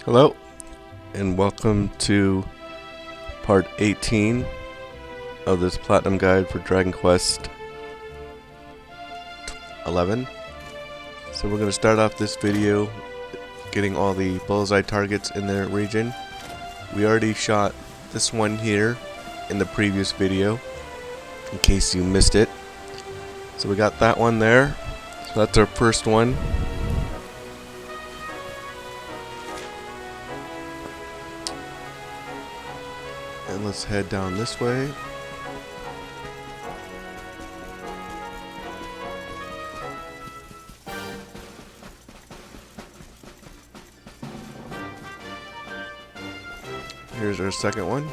Hello, and welcome to part 18 of this Platinum Guide for Dragon Quest 11. So we're going to start off this video getting all the Bullseye Targets in their region. We already shot this one here in the previous video, in case you missed it. So we got that one there. So that's our first one. And let's head down this way. Here's our second one.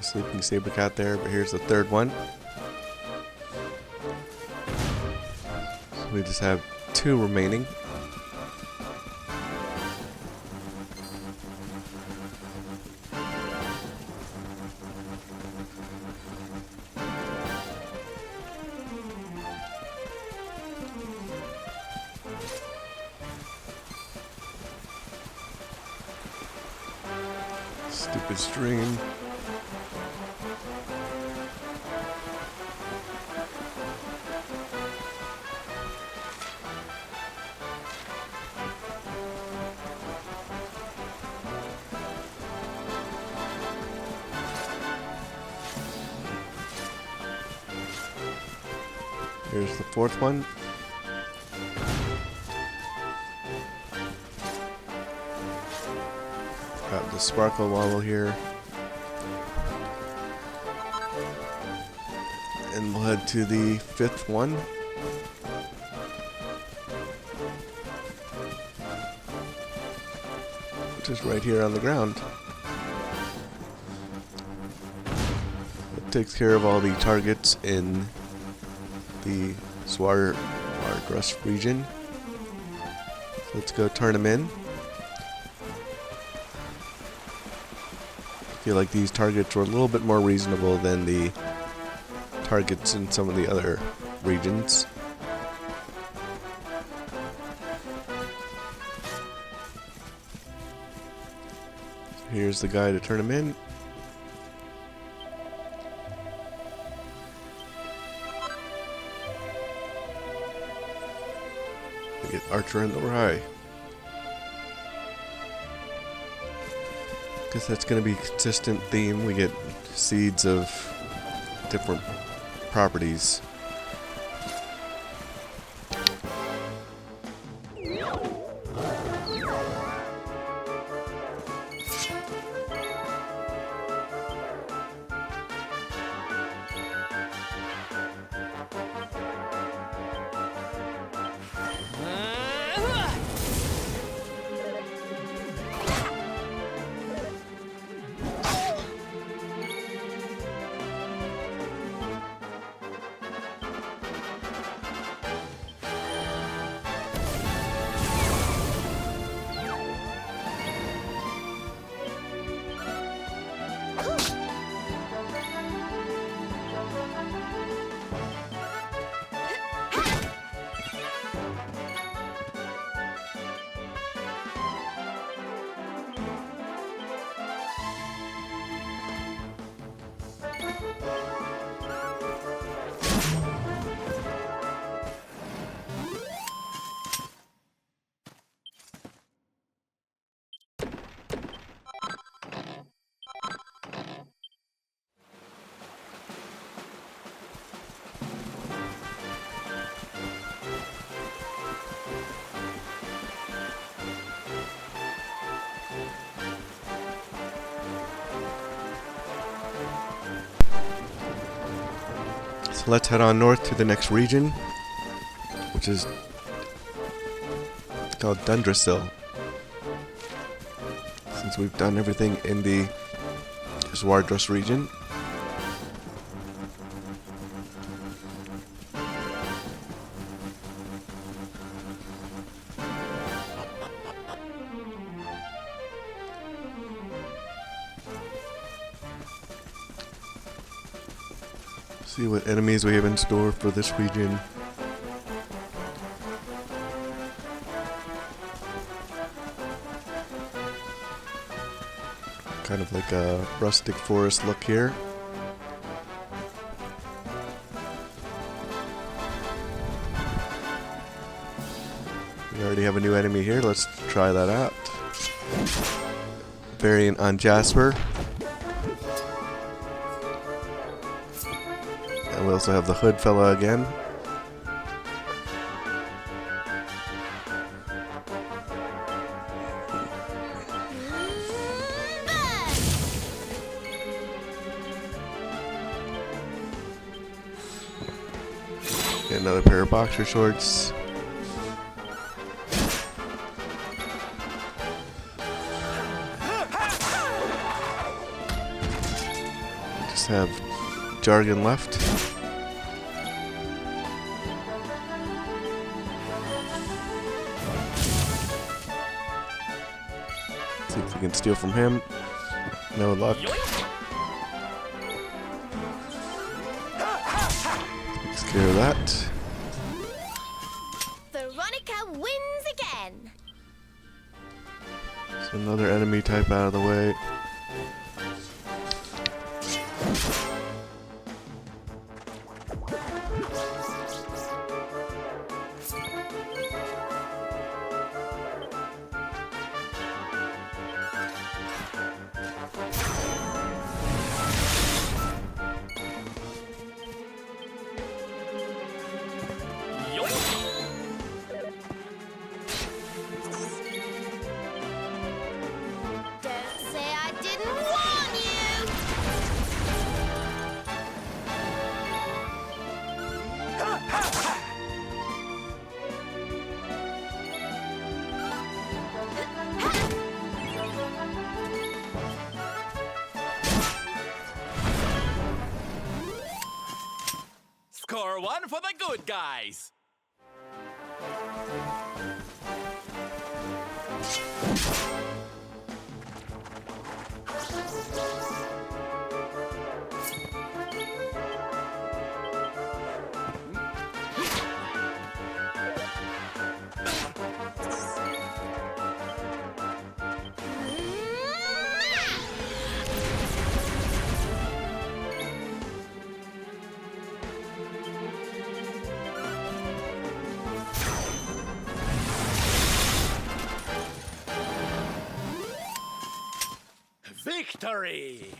Sleeping saber cat there, but here's the third one. So we just have two remaining. Stupid stream. Here's the fourth one. Got the sparkle wobble here. And we'll head to the fifth one. Which is right here on the ground. It takes care of all the targets in the Zwaardrust Region. So let's go turn them in. I feel like these targets were a little bit more reasonable than the targets in some of the other regions. Here's the guy to turn them in. We get Archer in the Rye. Guess that's going to be a consistent theme. We get seeds of different properties. So let's head on north to the next region, which is called Dundrasil. Since we've done everything in the Zwaardrust region. See what enemies we have in store for this region. Kind of like a rustic forest look here. We already have a new enemy here. Let's try that out. Variant on Jasper. And we also have the hood fella again. Get another pair of boxer shorts. Just have jargon left. See if we can steal from him. No luck. Takes care of that. Veronica wins again. So another enemy type out of the way. Score one for the good guys. Victory!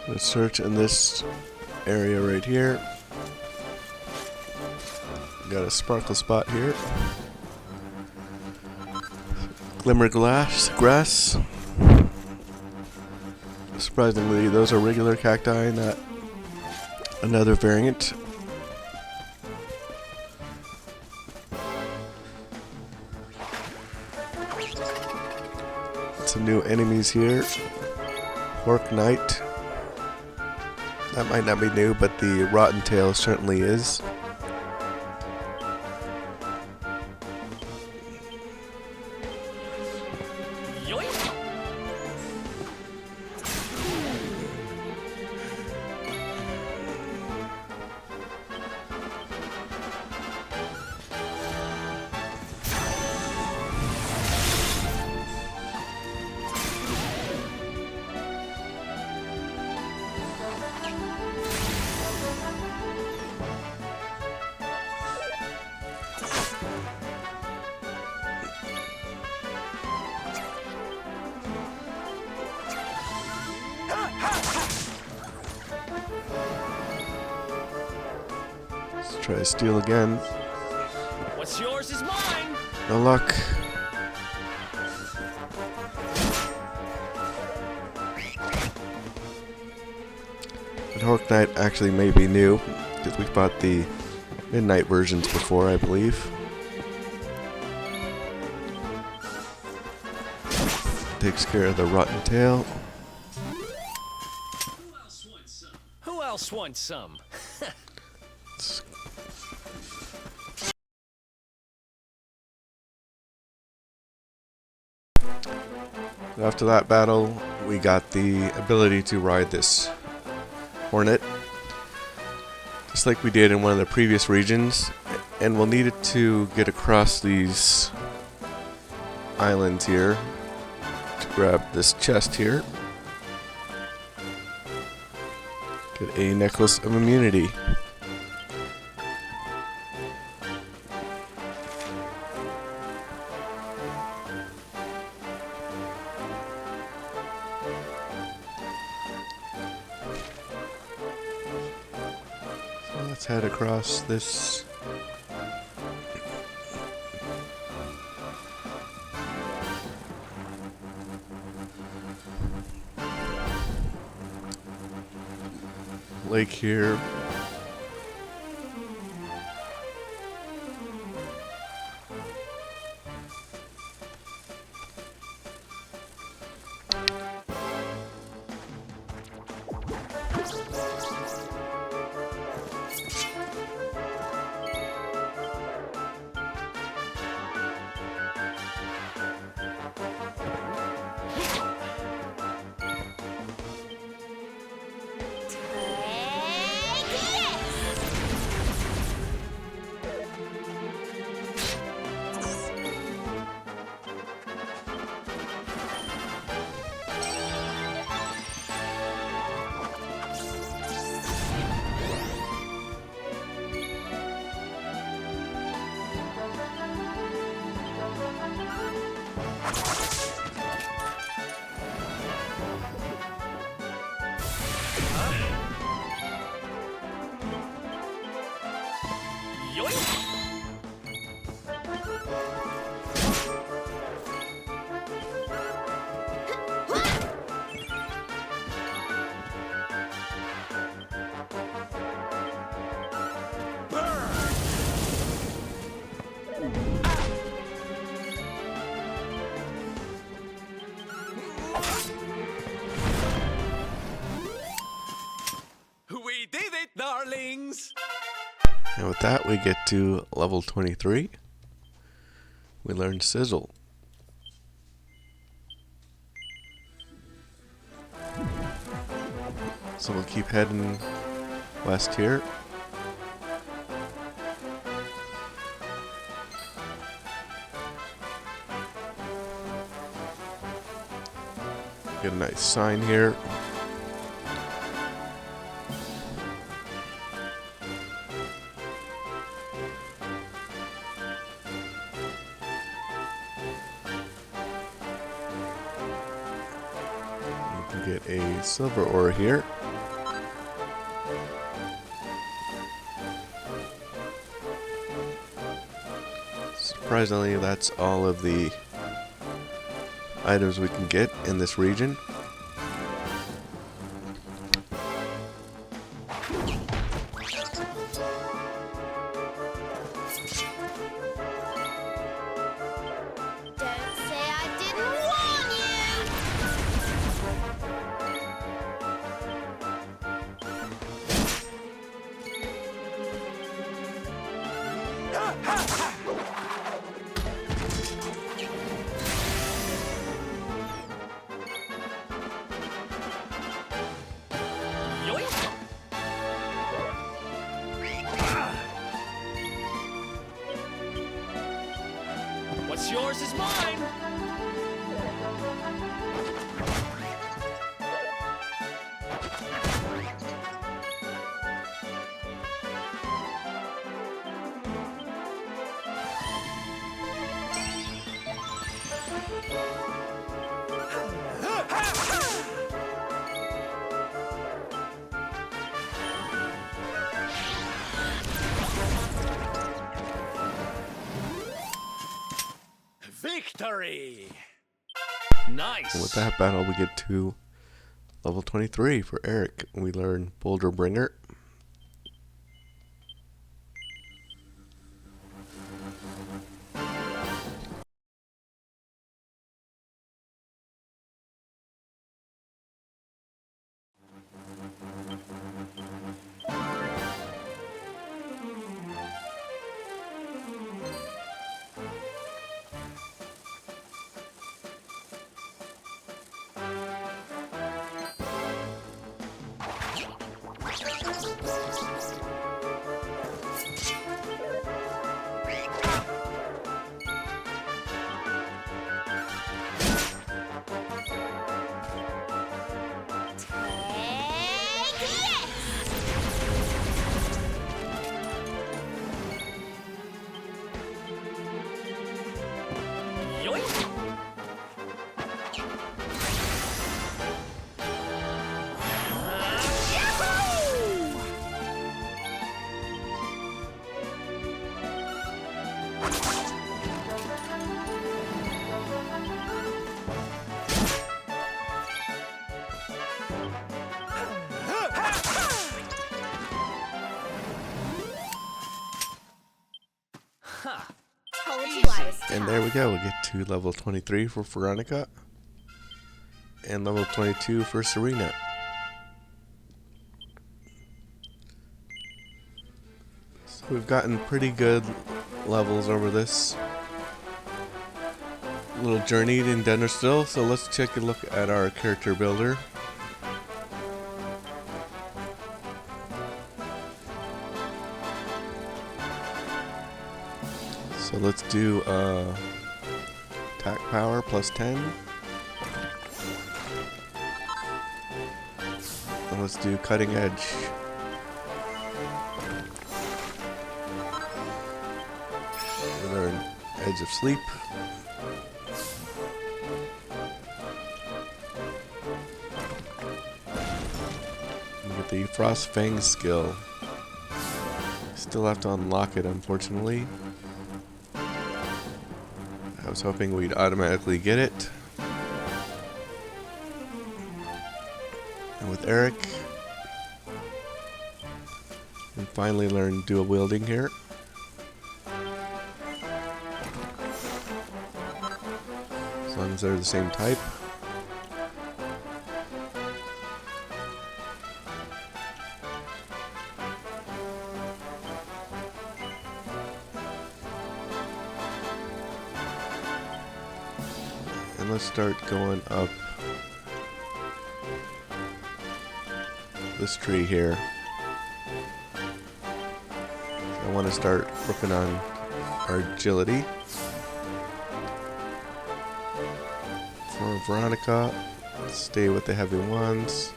Let's search in this area right here. Got a sparkle spot here. Glimmer grass. Surprisingly, those are regular cacti, not another variant. Some new enemies here. Orc Knight. That might not be new, but the Rotten Tail certainly is. Let's try to steal again. What's yours is mine. No luck. But Orc Knight actually may be new, because we fought the Midnight versions before, I believe. Takes care of the Rotten Tail. Who else wants some? After that battle, we got the ability to ride this hornet, just like we did in one of the previous regions, and we'll need it to get across these islands here to grab this chest here. Get a necklace of immunity. So let's head across this lake here. Yoink! We did it, darlings! And with that, we get to level 23. We learn Sizzle. So we'll keep heading west here. Get a nice sign here. Get a silver ore here. Surprisingly, that's all of the items we can get in this region. Don't say I didn't warn Yoink! What's yours is mine! Victory! Nice! And with that battle, we get to level 23 for Erik. We learn Boulder Bringer. Told you I was And there we go. We get to level 23 for Veronica. And level 22 for Serena. So we've gotten pretty good levels over this little journey in Denver still. So let's take a look at our character builder. So let's do attack power plus 10. And let's do cutting edge. And our edge of sleep. And get the Frost Fang skill. Still have to unlock it, unfortunately. I was hoping we'd automatically get it. And with Erik, we finally learn dual wielding here. As long as they're the same type. And let's start going up this tree here. So I want to start working on our agility. For Veronica, stay with the heavy ones.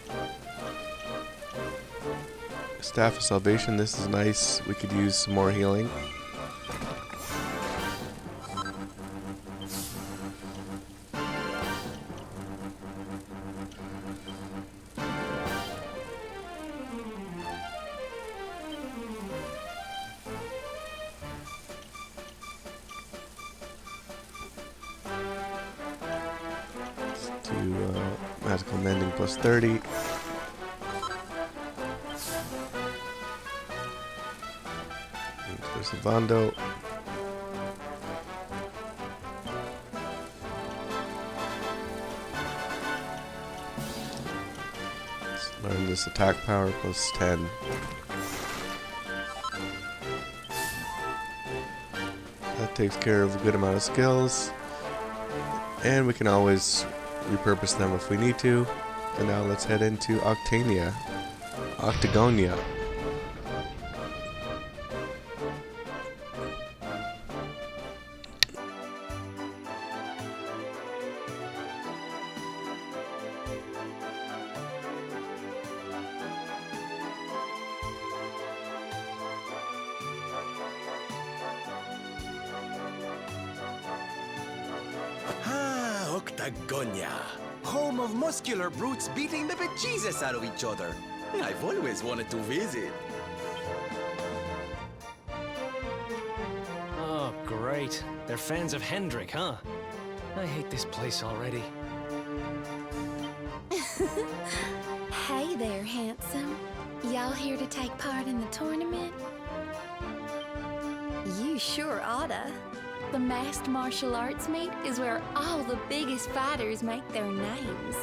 Staff of Salvation, this is nice. We could use some more healing. Magical Mending plus 30. For Sylvando. Let's learn this attack power plus 10. That takes care of a good amount of skills. And we can always repurpose them if we need to. And now let's head into Octagonia. Octagonia, home of muscular brutes beating the bejesus out of each other. I've always wanted to visit. Oh, great. They're fans of Hendrik, huh? I hate this place already. Hey there, handsome. Y'all here to take part in the tournament? You sure oughta. The masked martial arts meet is where all the biggest fighters make their names.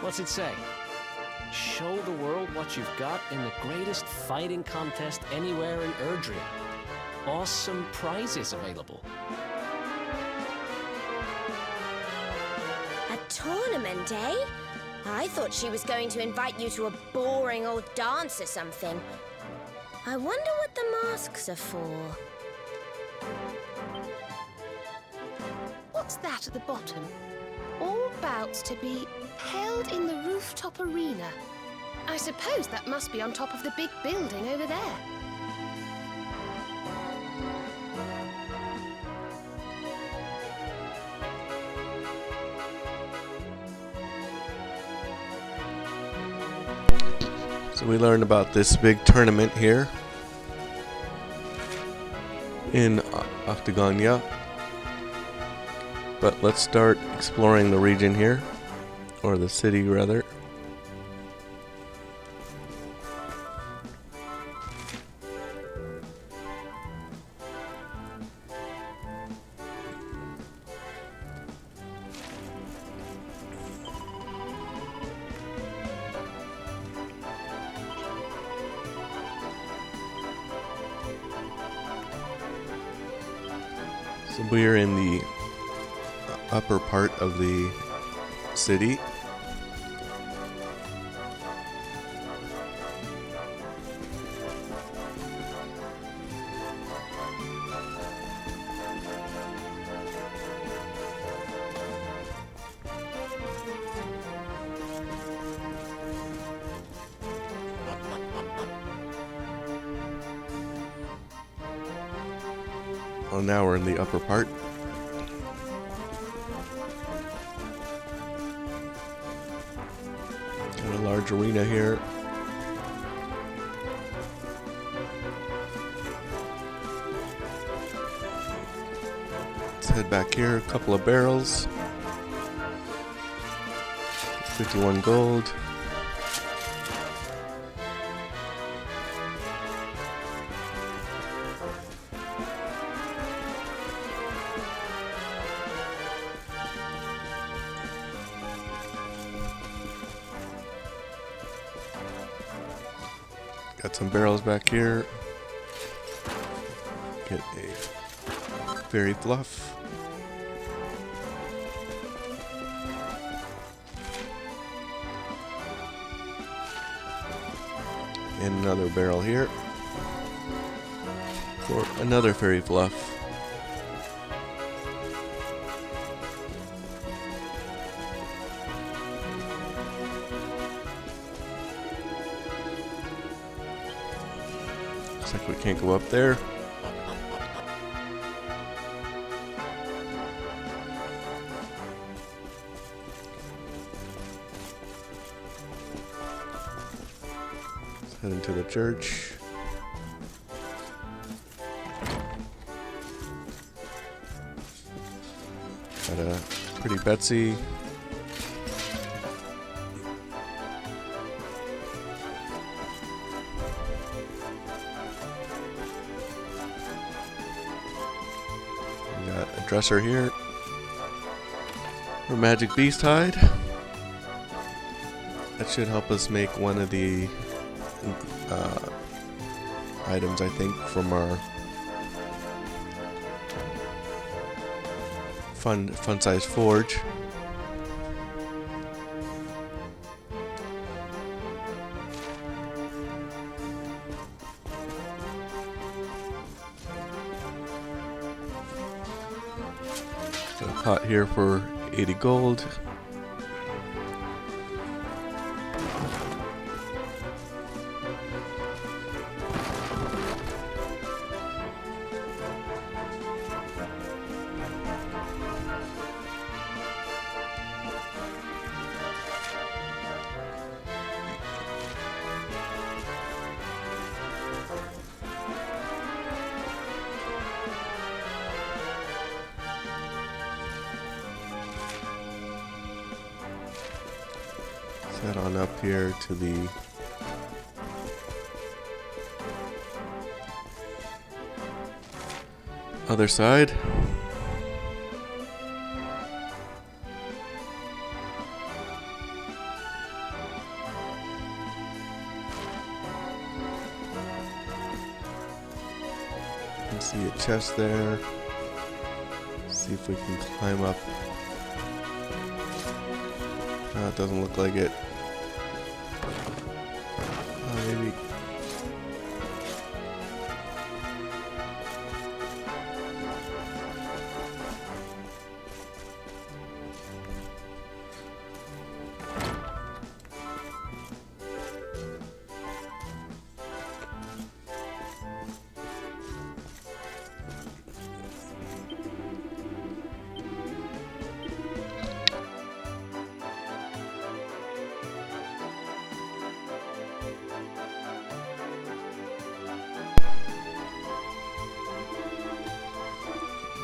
What's it say? Show the world what you've got in the greatest fighting contest anywhere in Erdrea. Awesome prizes available. A tournament, eh? I thought she was going to invite you to a boring old dance or something. I wonder what the masks are for. What's that at the bottom? All bouts to be held in the rooftop arena. I suppose that must be on top of the big building over there. So we learned about this big tournament here in Octagonia. But let's start exploring the region here, or the city rather. So we're in the upper part of the city. Well, now we're in the upper part. Got a large arena here. Let's head back here. A couple of barrels. 51 gold. Got some barrels back here. Get a fairy fluff. And another barrel here for another fairy fluff. Looks like we can't go up there. Let's head into the church. Got a pretty Betsy. Got a dresser here for magic beast hide. That should help us make one of the items, I think, from our fun size forge. Got a pot here for 80 gold. Head on up here to the other side. You can see a chest there. See if we can climb up. No, it doesn't look like it. Maybe.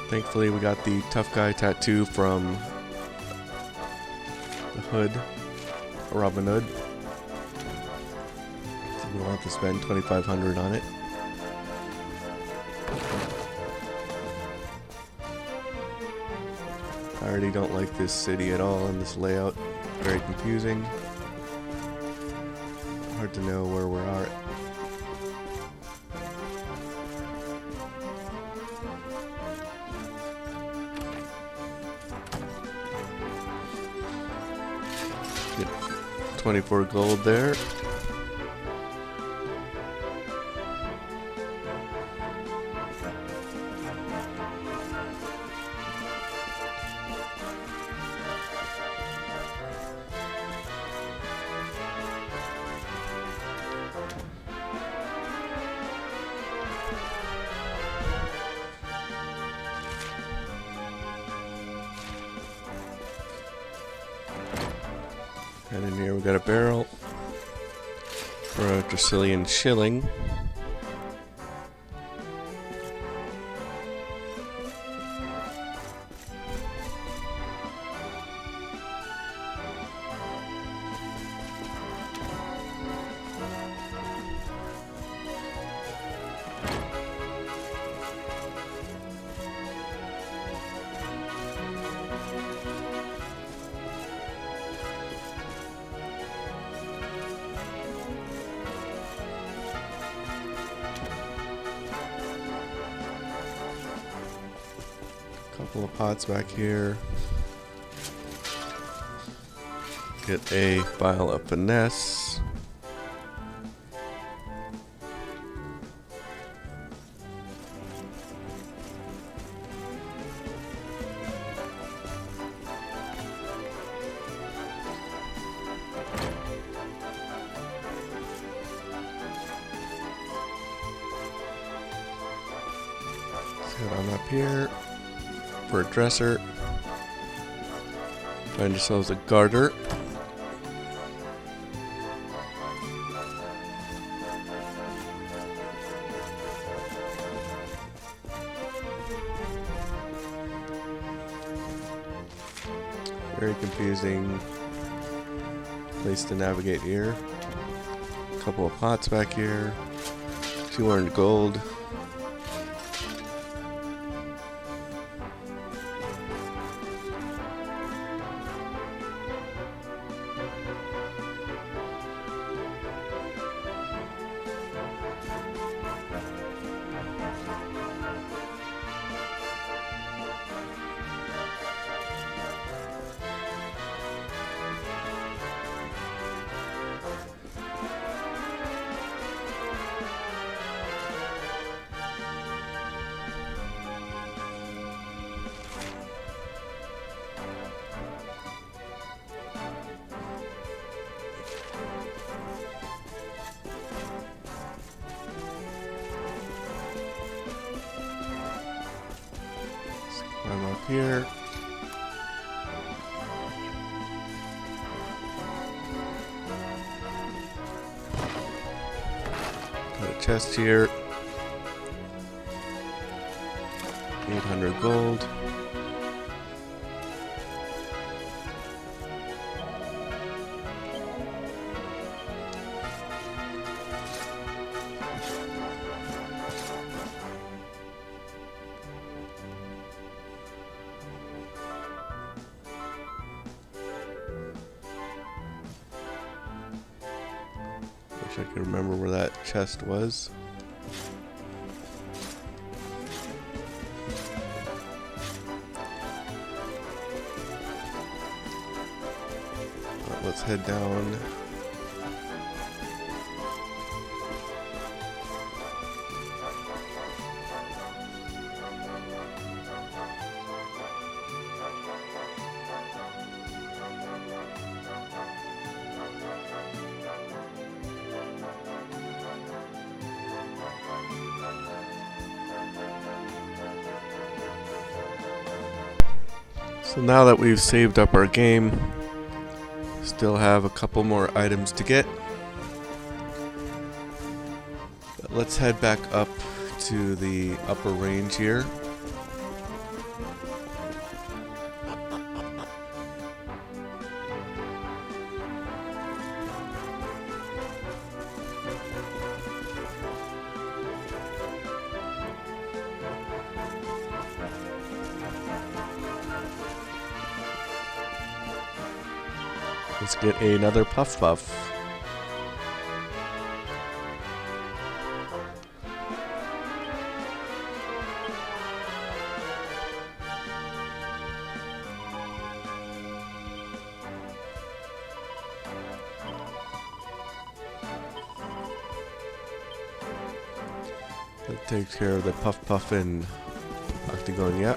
Thankfully, we got the tough guy tattoo from the Hood, Robin Hood. So we don't have to spend 2,500 on it. I already don't like this city at all and this layout. Very confusing. Hard to know where we are. Get 24 gold there. And in here we got a barrel for a Dracilian shilling. Couple of pots back here. Get a vial of finesse. Let's head on up here. For a dresser, find yourselves a garter. Very confusing place to navigate here. A couple of pots back here. 200 gold. Climb up here. Got a chest here. 800 gold. Wish I could remember where that chest was. Let's head down. So now that we've saved up our game, still have a couple more items to get. But let's head back up to the upper range here. Let's get another puff puff. That takes care of the puff puff and Octagonia.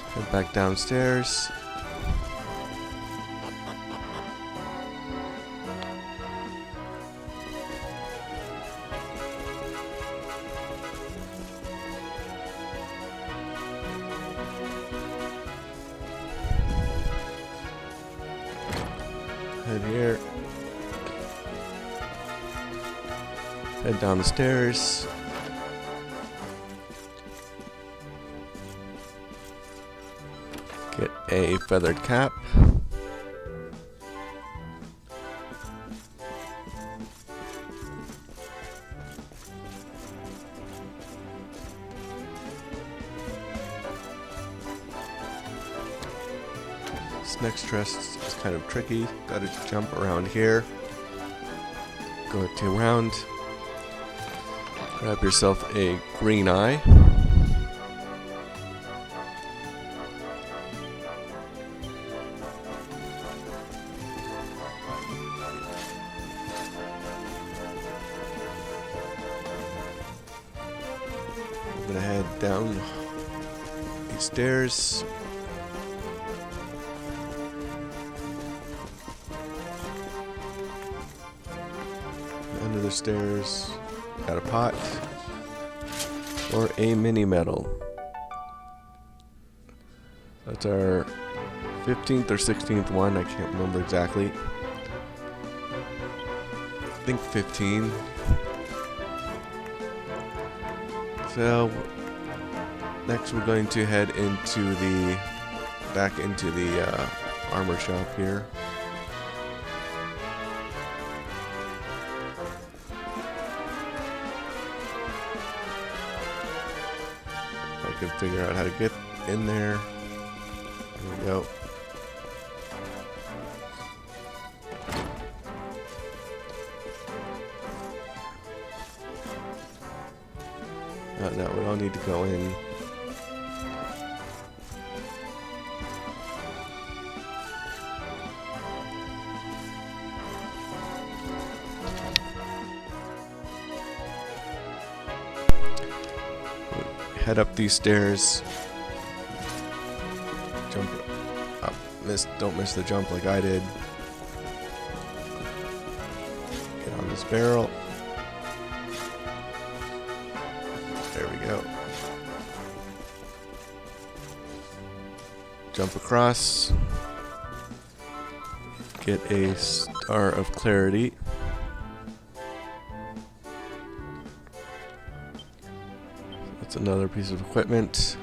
Head back downstairs. Head here. Head down the stairs. Get a feathered cap. This next dress is kind of tricky. Gotta jump around here. Go to round. Grab yourself a green eye. I'm gonna head down these stairs. Under the stairs. Got a pot or a mini medal. That's our 15th or 16th one. I can't remember exactly. I think 15. So next we're going to head into back into the armor shop here. I can figure out how to get in there. There we go. Now we all need to go in. Head up these stairs. Jump up. Don't miss the jump like I did. Get on this barrel. There we go. Jump across. Get a Star of Clarity. That's another piece of equipment.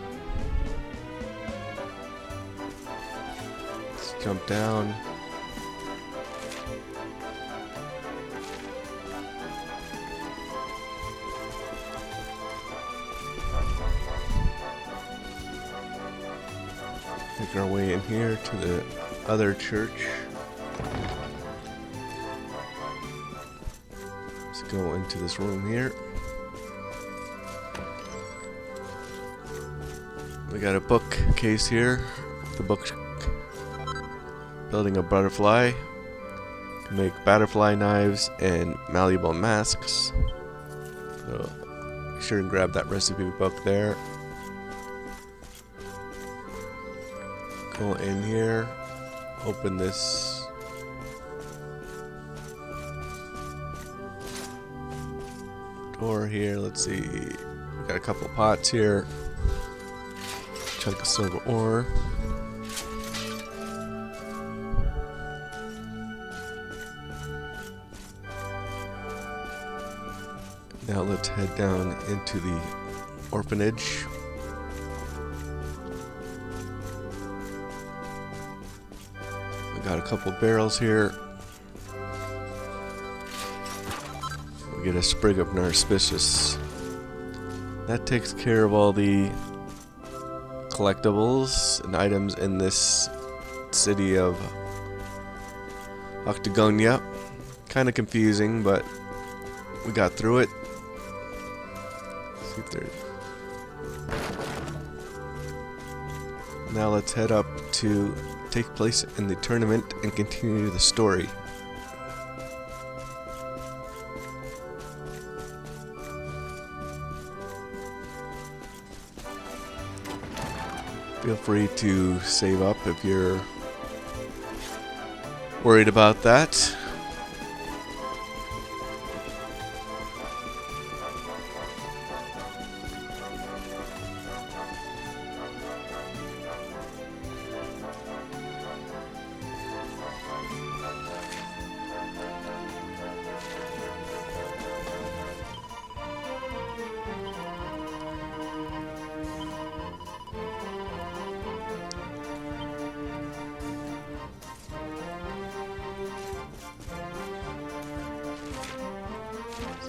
Let's jump down. Make our way in here to the other church. Let's go into this room here. We got a bookcase here. The book Building a Butterfly. Can make butterfly knives and malleable masks. So be sure and grab that recipe book there. Go in here. Open this door here. Let's see. We got a couple pots here. Chunk of silver ore. Now let's head down into the orphanage. We got a couple barrels here. We get a sprig of narcissus. That takes care of all the collectibles and items in this city of Octagonia. Kind of confusing, but we got through it. Let's see if there's... Now let's head up to take place in the tournament and continue the story. Feel free to save up if you're worried about that.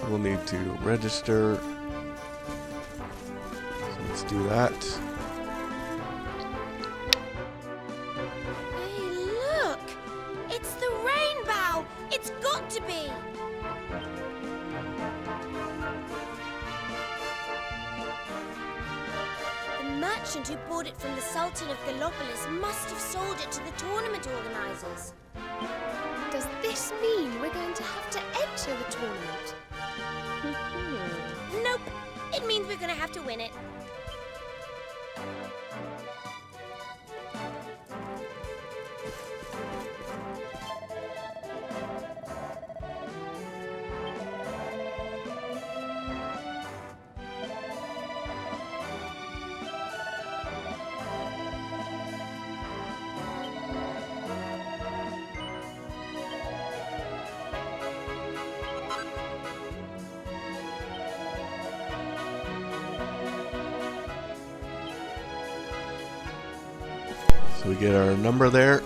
We'll need to register. So let's do that. Hey, look! It's the rainbow! It's got to be! The merchant who bought it from the Sultan of Gallopolis must have sold it to the tournament organizers. Does this mean we're going to have to enter the tournament? Nope. It means we're gonna have to win it. So we get our number there.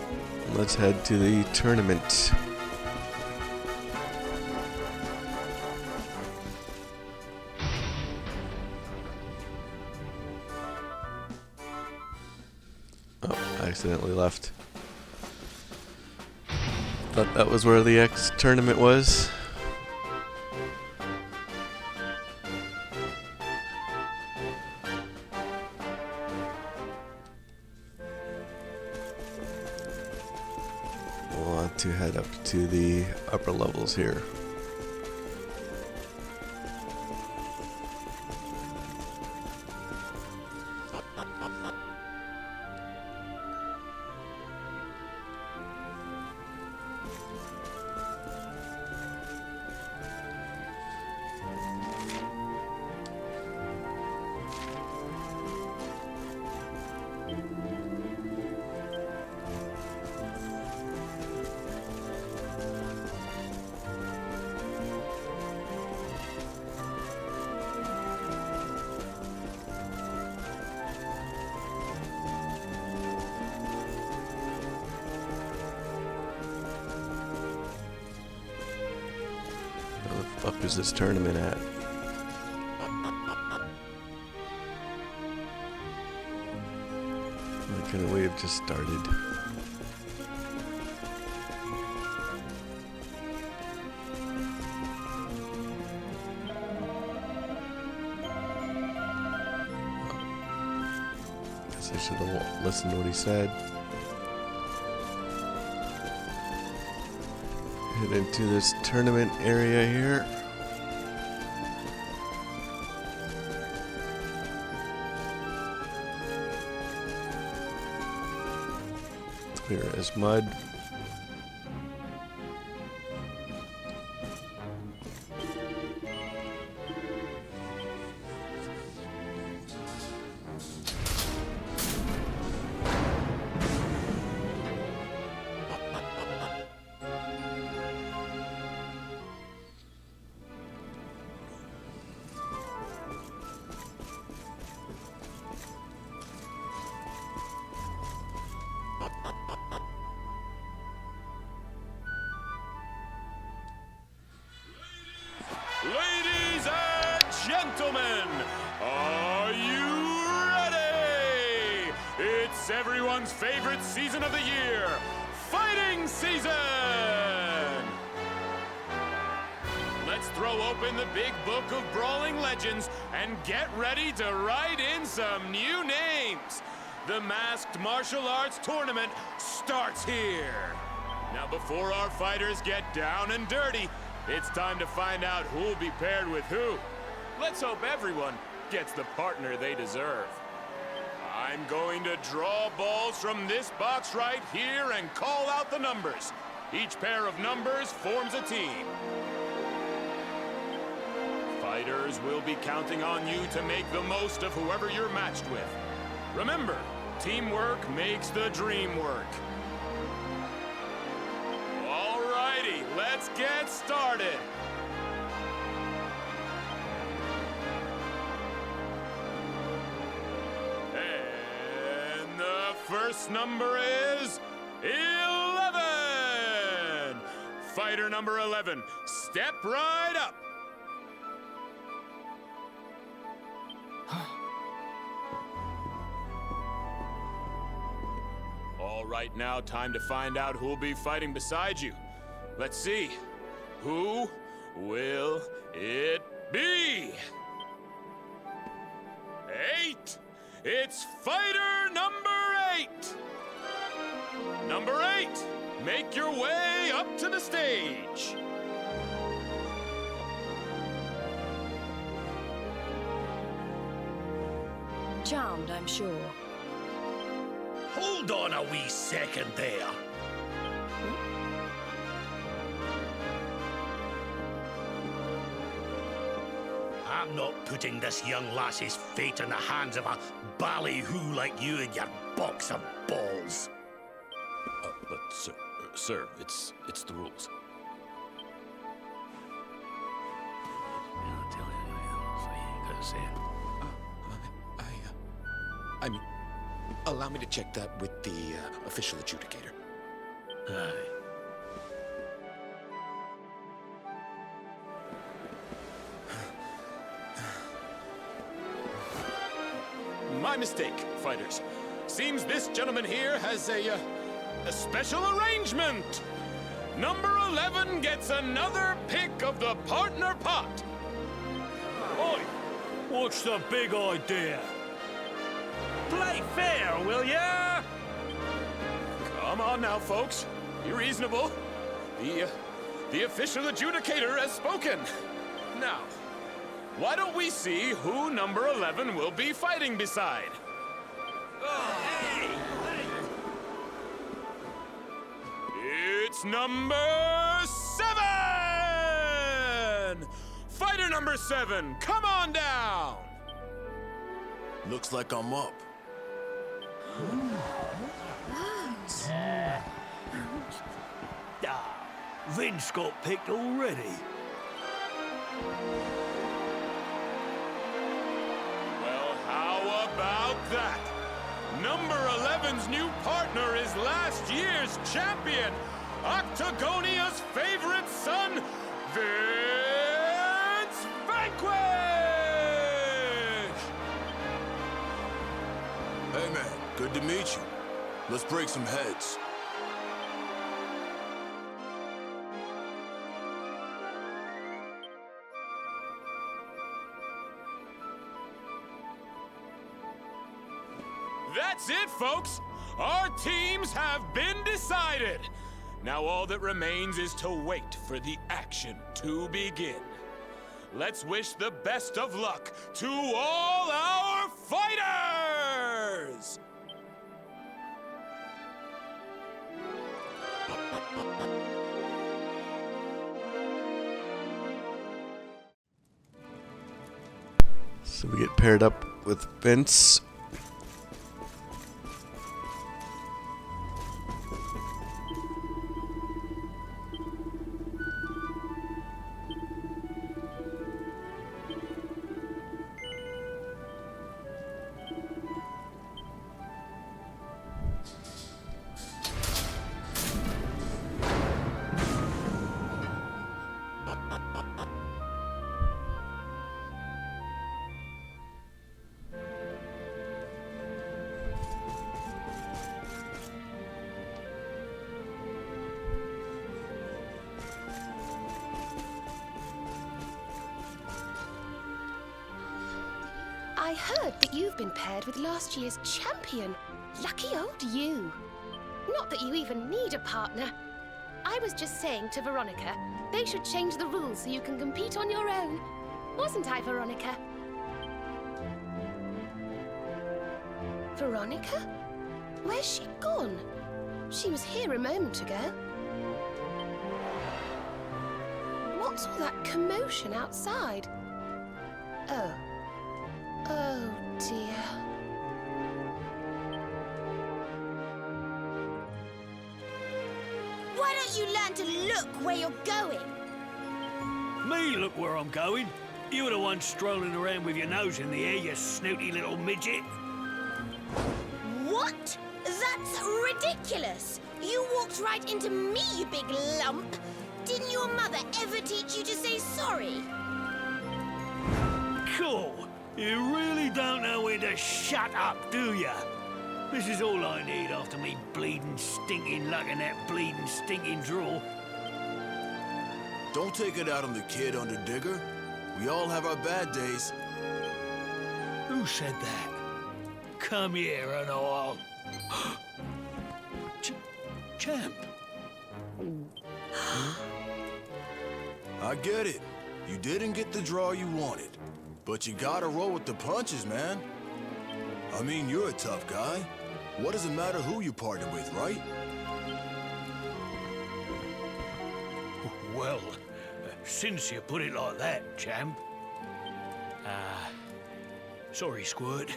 Let's head to the tournament. Oh, I accidentally left. Thought that was where the X tournament was. We'll want to head up to the upper levels here. Where the fuck is this tournament at? Why couldn't we have just started? Guess I should have listened to what he said. Head into this tournament area here. Clear as mud. everyone's favorite season of the year, fighting season! Let's throw open the big book of Brawling Legends and get ready to write in some new names. The Masked Martial Arts Tournament starts here. Now, before our fighters get down and dirty, it's time to find out who'll be paired with who. Let's hope everyone gets the partner they deserve. I'm going to draw balls from this box right here and call out the numbers. Each pair of numbers forms a team. Fighters will be counting on you to make the most of whoever you're matched with. Remember, teamwork makes the dream work. Alrighty, let's get started. And the first number is 11. Fighter number 11, step right up. All right, now time to find out who'll be fighting beside you. Let's see. Who will it be? 8. It's fighter number 8. Number 8, make your way up to the stage. Charmed, I'm sure. Hold on a wee second there. I'm not putting this young lassie's fate in the hands of a ballyhoo like you and your box of balls. But sir, it's the rules. I'll tell you, so you ain't gonna say it. I mean, allow me to check that with the official adjudicator. Aye. My mistake, fighters. Seems this gentleman here has a special arrangement. Number 11 gets another pick of the partner pot. Oi! What's the big idea? Play fair, will ya? Come on now, folks. Be reasonable. The official adjudicator has spoken. Now, why don't we see who number 11 will be fighting beside? It's number 7! Fighter number 7, come on down! Looks like I'm up. Vince got picked already. Well, how about that? Number 11's new partner is last year's champion, Octagonia's favorite son, Vince Vanquish! Hey man, good to meet you. Let's break some heads. That's it, folks! Our teams have been decided! Now all that remains is to wait for the action to begin. Let's wish the best of luck to all our fighters! So we get paired up with Vince. I heard that you've been paired with last year's champion. Lucky old you. Not that you even need a partner. I was just saying to Veronica, they should change the rules so you can compete on your own. Wasn't I, Veronica? Veronica? Where's she gone? She was here a moment ago. What's all that commotion outside? Oh. Oh, dear. Why don't you learn to look where you're going? Me look where I'm going. You were the one strolling around with your nose in the air, you snooty little midget. What? That's ridiculous! You walked right into me, you big lump! Didn't your mother ever teach you to say sorry? Cool. You really don't know when to shut up, do ya? This is all I need after me bleeding, stinking luck in that bleeding, stinking draw. Don't take it out on the kid, Underdigger. We all have our bad days. Who said that? Come here and I'll... Champ. I get it. You didn't get the draw you wanted. But you gotta roll with the punches, man. I mean, you're a tough guy. What does it matter who you partner with, right? Well, since you put it like that, champ. Sorry, Squirt.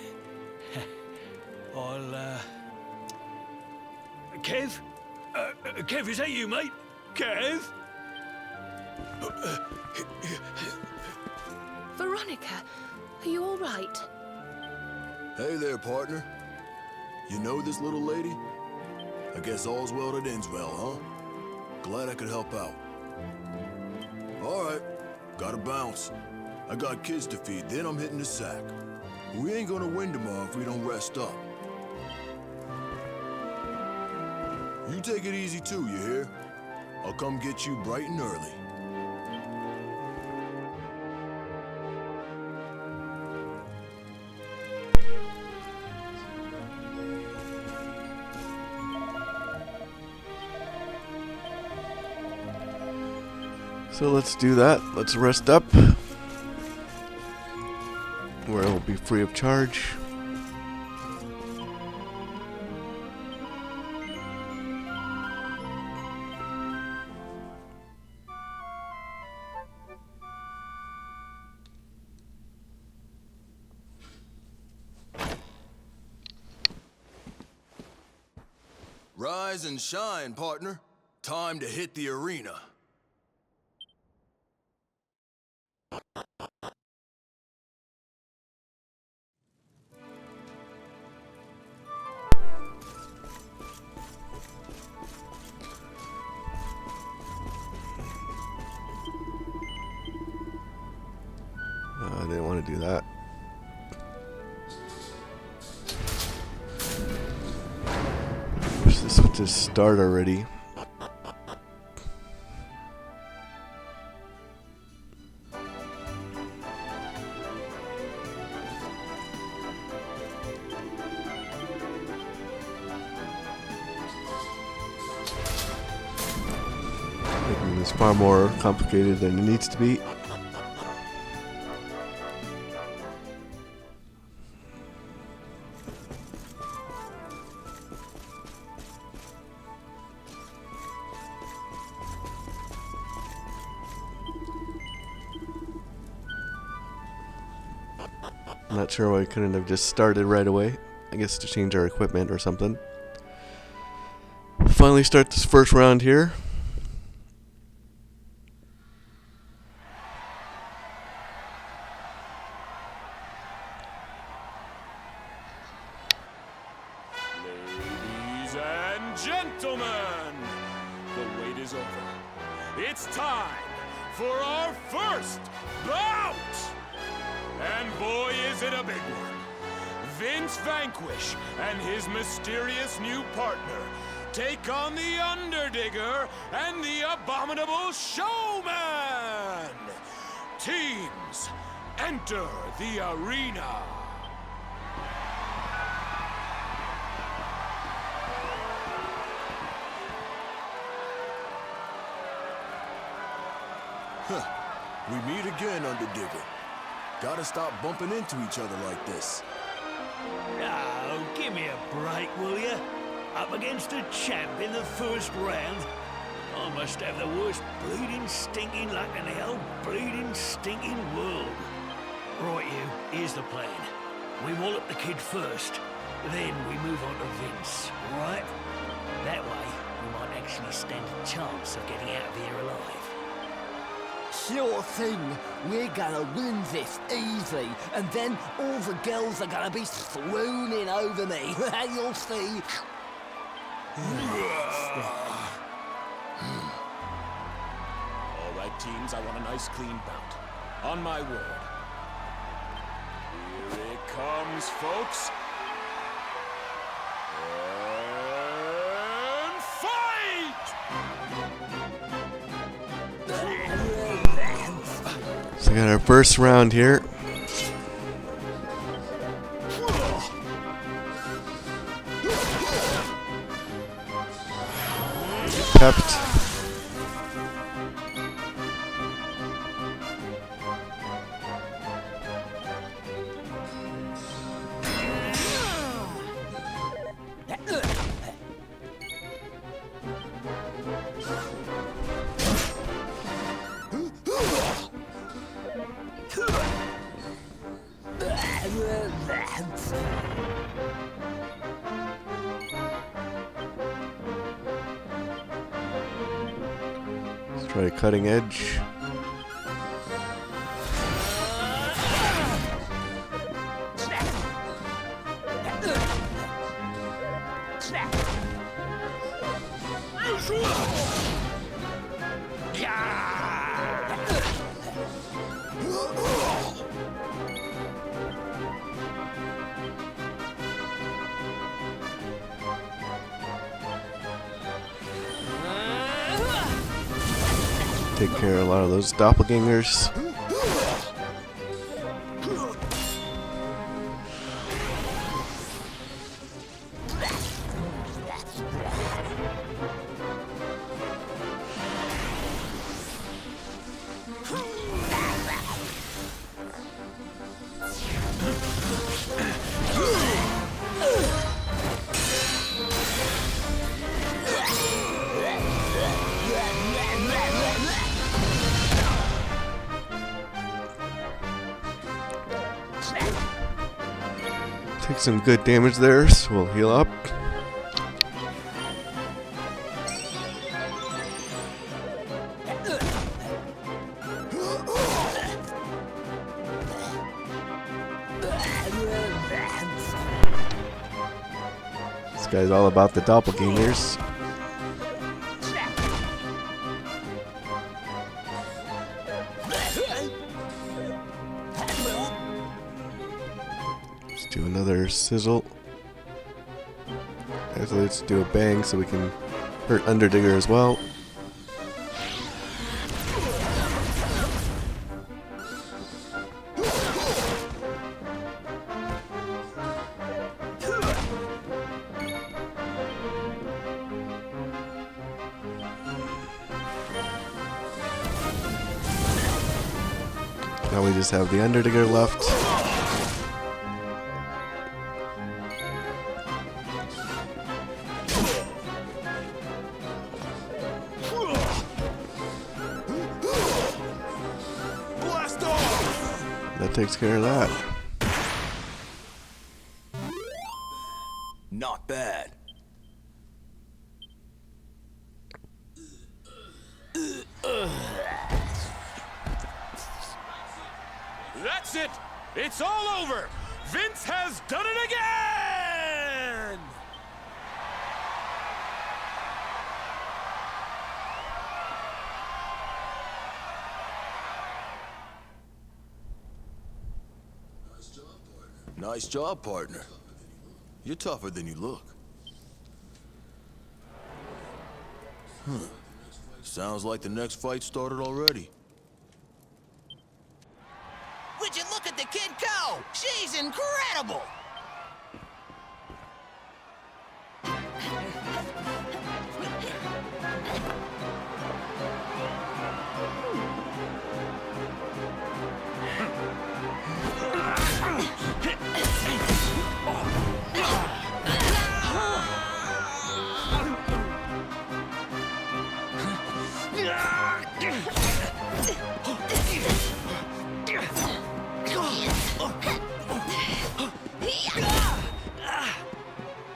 I'll, Kev? Kev, is that you, mate? Kev? Veronica, are you all right? Hey there, partner. You know this little lady? I guess all's well that ends well, huh? Glad I could help out. All right, gotta bounce. I got kids to feed, then I'm hitting the sack. We ain't gonna win tomorrow if we don't rest up. You take it easy too, you hear? I'll come get you bright and early. So let's do that. Let's rest up, where it will be free of charge. Rise and shine, partner. Time to hit the arena. I didn't want to do that. Wish this would just start already. Making this far more complicated than it needs to be. I'm not sure why we couldn't have just started right away. I guess to change our equipment or something. We'll finally start this first round here. Ladies and gentlemen, the wait is over. It's time for our first bout! And boy, is it a big one. Vince Vanquish and his mysterious new partner take on the Underdigger and the Abominable Showman! Teams, enter the arena! We meet again, Underdigger. Gotta stop bumping into each other like this. Oh, give me a break, will ya? Up against a champ in the first round? I must have the worst bleeding stinking luck in the whole bleeding stinking world. Right, you, here's the plan. We wallop the kid first, then we move on to Vince, right? That way, we might actually stand a chance of getting out of here alive. Sure thing. We're gonna win this easy, and then all the girls are gonna be swooning over me. You'll see. All right, teams, I want a nice clean bout. On my word. Here it comes, folks. And fight! So we got our first round here. Pepped. Let's try cutting edge. Take care of a lot of those doppelgangers. Take some good damage there, so we'll heal up. This guy's all about the doppelgangers. Do another sizzle. Actually, let's do a bang so we can hurt Underdigger as well. Now we just have the Underdigger left. That takes care of that. Not bad. That's it! It's all over! Vince has done it again! Nice job, partner. You're tougher than you look. Sounds like the next fight started already. Would you look at the kid go? She's incredible!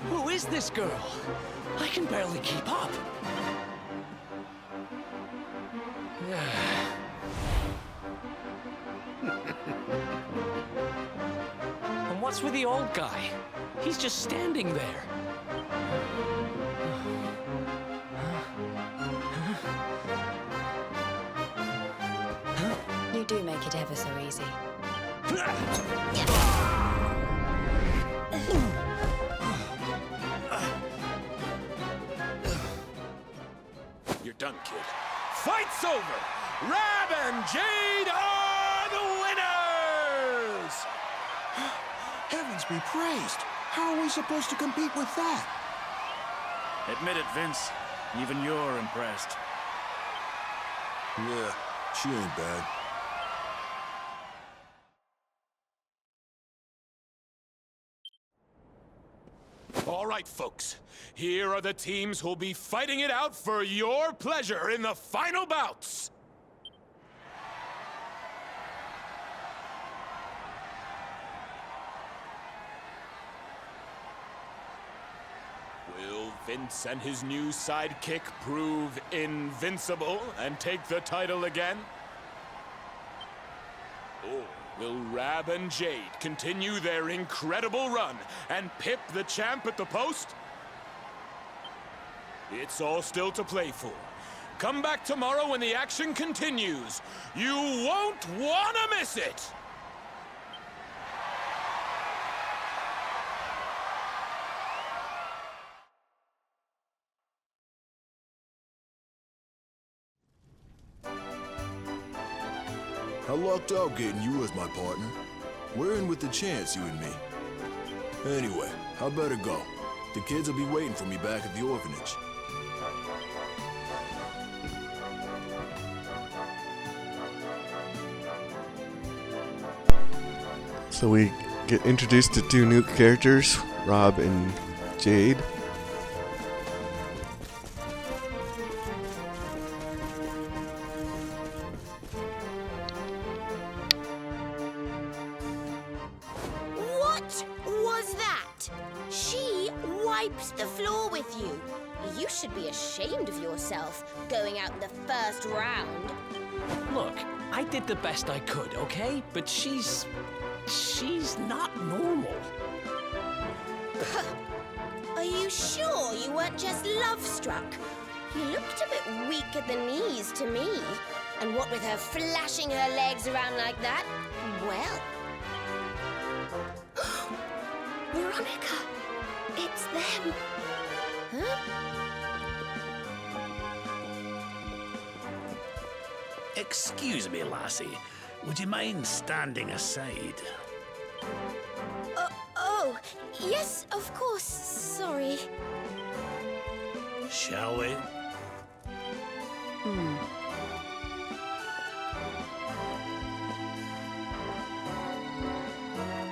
Who is this girl? I can barely keep up. And what's with the old guy? He's just standing there. You do make it ever so easy. You're done, kid. Fight's over! Rab and Jade are the winners! Heavens be praised. How are we supposed to compete with that? Admit it, Vince. Even you're impressed. Yeah, she ain't bad. All right, folks. Here are the teams who'll be fighting it out for your pleasure in the final bouts. Will Vince and his new sidekick prove invincible and take the title again? Or will Rab and Jade continue their incredible run and pip the champ at the post? It's all still to play for. Come back tomorrow when the action continues. You won't want to miss it! I lucked out getting you as my partner. We're in with the chance, you and me. Anyway, I better go. The kids will be waiting for me back at the orphanage. So we get introduced to two new characters, Rab and Jade. What was that? She wipes the floor with you. You should be ashamed of yourself, going out in the first round. Look, I did the best I could, okay? But she's not normal. Are you sure you weren't just love-struck? You looked a bit weak at the knees to me. And what with her flashing her legs around like that? Well... Veronica! It's them! Huh? Excuse me, lassie. Would you mind standing aside? Oh, yes, of course. Sorry. Shall we?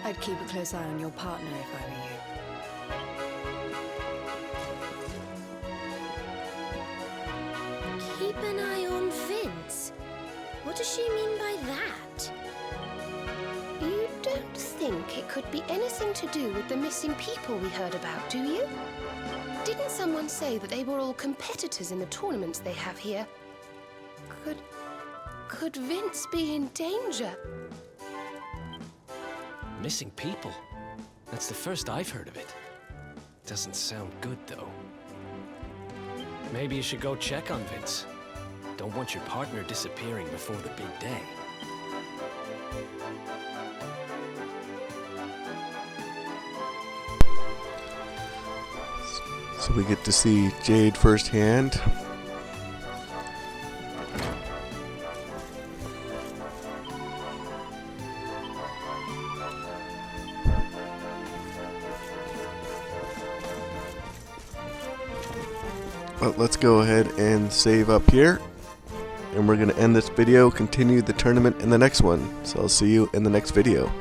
I'd keep a close eye on your partner if I were you. Keep an eye on Vince. What does she mean by that? You don't think it could be anything to do with the missing people we heard about, do you? Didn't someone say that they were all competitors in the tournaments they have here? Could Vince be in danger? Missing people? That's the first I've heard of it. Doesn't sound good, though. Maybe you should go check on Vince. Don't want your partner disappearing before the big day. So we get to see Jade firsthand. But let's go ahead and save up here. And we're going to end this video, continue the tournament in the next one. So I'll see you in the next video.